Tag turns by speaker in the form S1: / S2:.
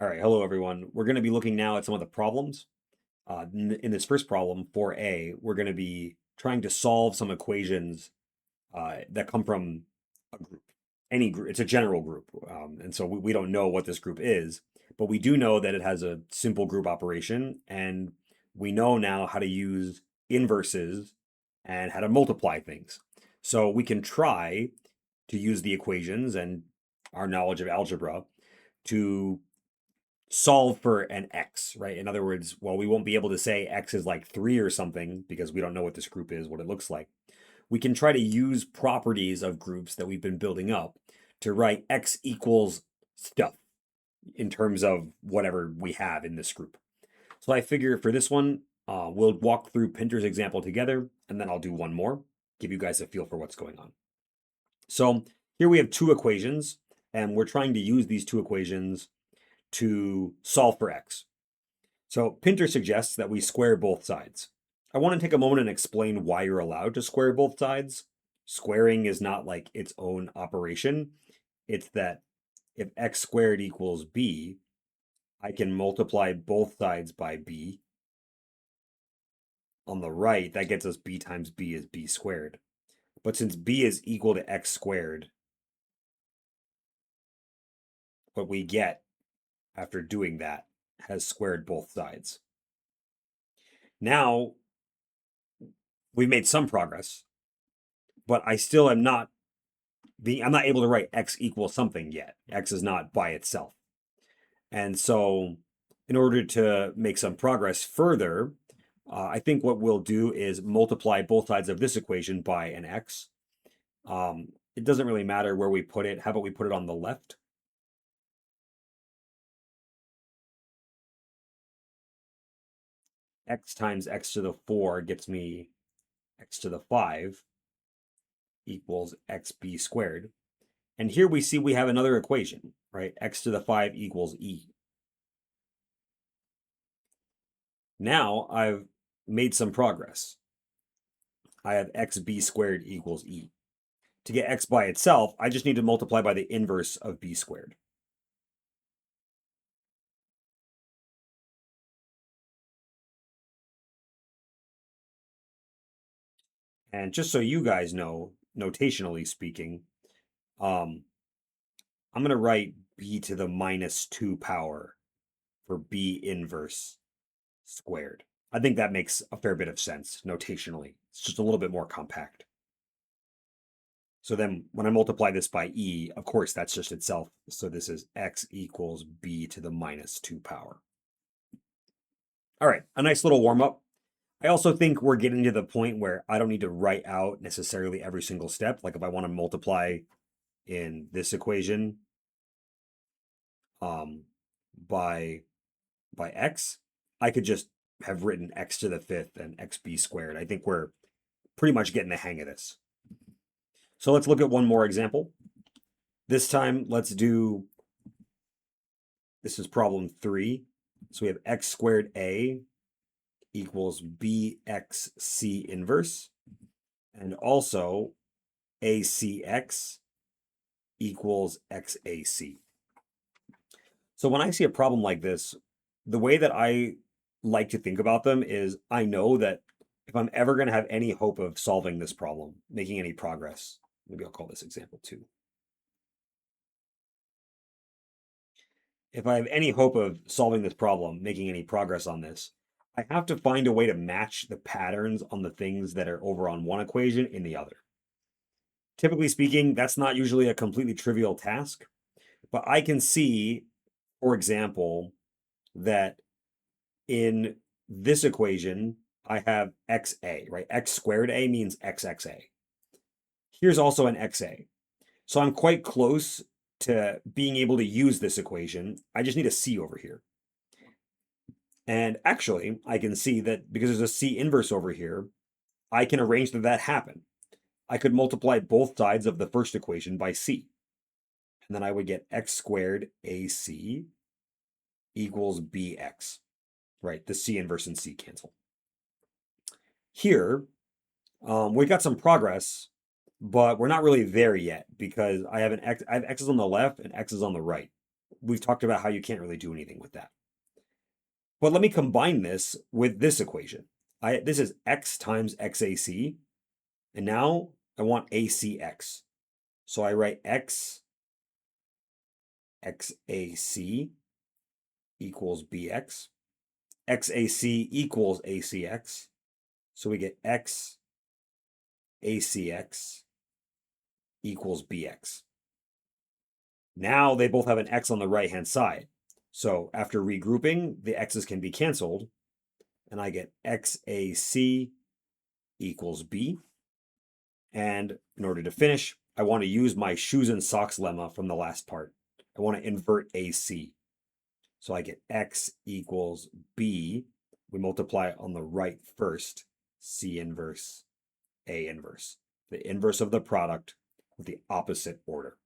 S1: All right, hello everyone. We're going to be looking now at some of the problems. In this first problem, 4a, we're going to be trying to solve some equations that come from a group. Any group, it's a general group. And so we don't know what this group is, but we do know that it has a simple group operation, and we know now how to use inverses and how to multiply things. So we can try to use the equations and our knowledge of algebra to solve for an x, right? In other words, well, we won't be able to say x is like 3 or something because we don't know what this group is, what it looks like. We can try to use properties of groups that we've been building up to write x equals stuff in terms of whatever we have in this group. So I figure for this one, we'll walk through Pinter's example together, and then I'll do one more, give you guys a feel for what's going on. So here we have two equations, and we're trying to use these two equations to solve for x. So Pinter suggests that we square both sides. I want to take a moment and explain why you're allowed to square both sides. Squaring is not like its own operation. It's that if x squared equals b, I can multiply both sides by b. On the right, that gets us b times b is b squared. But since b is equal to x squared, what we get after doing that has squared both sides. Now, we've made some progress, but I still am not I'm not able to write x equals something yet. X is not by itself. And so in order to make some progress further, I think what we'll do is multiply both sides of this equation by an x. It doesn't really matter where we put it. How about we put it on the left? X times x to the 4 gets me x to the 5 equals xb squared. And here we see we have another equation, right? X to the 5 equals e. Now I've made some progress. I have xb squared equals e. To get x by itself, I just need to multiply by the inverse of b squared. And just so you guys know, notationally speaking, I'm going to write b to the minus 2 power for b inverse squared. I think that makes a fair bit of sense notationally. It's just a little bit more compact. So then when I multiply this by e, of course, that's just itself. So this is x equals b to the minus 2 power. All right, a nice little warm up. I also think we're getting to the point where I don't need to write out necessarily every single step. Like if I want to multiply in this equation um, by x, I could just have written x to the 5th and xb squared. I think we're pretty much getting the hang of this. So let's look at one more example. This time, let's do, this is problem 3. So we have x squared a equals bxc inverse, and also acx equals xac. So when I see a problem like this, the way that I like to think about them is I know that if I'm ever going to have any hope of solving this problem, making any progress, maybe I'll call this example 2. If I have any hope of solving this problem, making any progress on this, I have to find a way to match the patterns on the things that are over on one equation in the other. Typically speaking, that's not usually a completely trivial task, but I can see, for example, that in this equation, I have xa, right? X squared a means xxa. Here's also an xa. So I'm quite close to being able to use this equation. I just need a c over here. And actually, I can see that because there's a c inverse over here, I can arrange that happen. I could multiply both sides of the first equation by c. And then I would get x squared ac equals bx, right? The c inverse and c cancel. Here, we've got some progress, but we're not really there yet because I have x's on the left and x's on the right. we've talked about how you can't really do anything with that. But let me combine this with this equation. This is x times xac, and now I want acx. So I write x xac equals bx. Xac equals acx. So we get x acx equals bx. Now they both have an x on the right-hand side. So after regrouping, the x's can be canceled, and I get xac equals b. And in order to finish, I want to use my shoes and socks lemma from the last part. I want to invert AC. So I get x equals b. We multiply on the right first, C inverse, A inverse. The inverse of the product with the opposite order.